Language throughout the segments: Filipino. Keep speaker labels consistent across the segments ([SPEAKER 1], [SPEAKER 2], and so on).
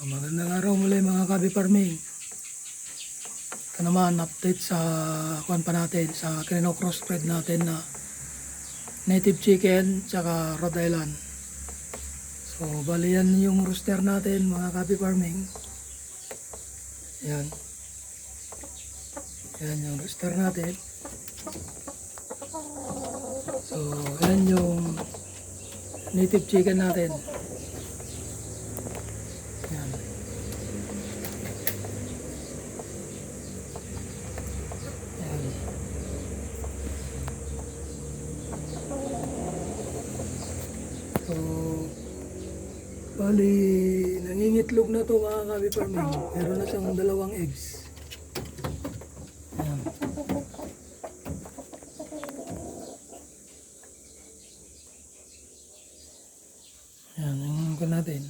[SPEAKER 1] Magandang araw muli mga kabi farming. Ito naman update sa kuwan pa natin sa crossbred natin na native chicken tsaka Rhode Island. So bali yan yung rooster natin mga kabi farming. Yan. Yan yung rooster natin. So yan yung native chicken natin. Yan. Yan. So bali nangingitlog na to mga kabi farming. Meron na siyang 2 eggs. Yan. Yan yung natin.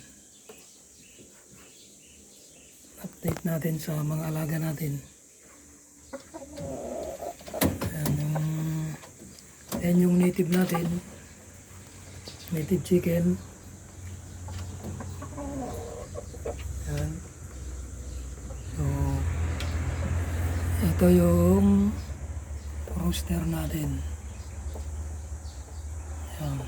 [SPEAKER 1] Update natin sa mga alaga natin. Yan yung native natin. Native chicken. Yan. So, ito yung rooster natin. Yan.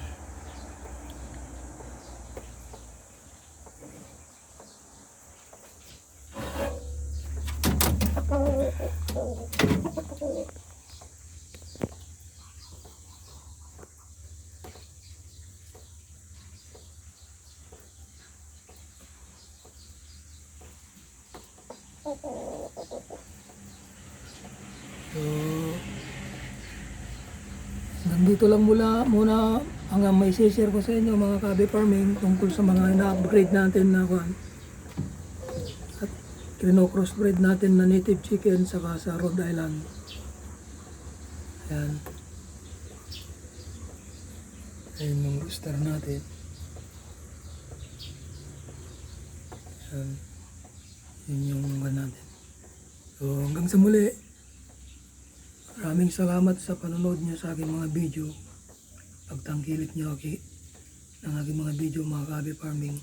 [SPEAKER 1] So, nandito lang muna hanggang may share ko sa inyo mga kabi farming tungkol sa mga ina-upgrade natin na kwan. At crossbreed natin na native chicken saka sa Rhode Island. Yan. Ayan yung rooster natin. Yan. Yun yung mga natin. So hanggang sa muli. Maraming salamat sa panonood niyo sa aking mga video. Pagtangkilik niyo ng aking mga video mga kabi farming.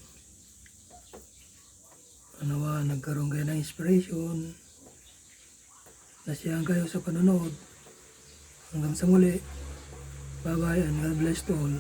[SPEAKER 1] Nawa nagkaroon kayo ng inspiration. Nasiyahan kayo sa panonood. Hanggang sa muli. Bye bye and God bless to all.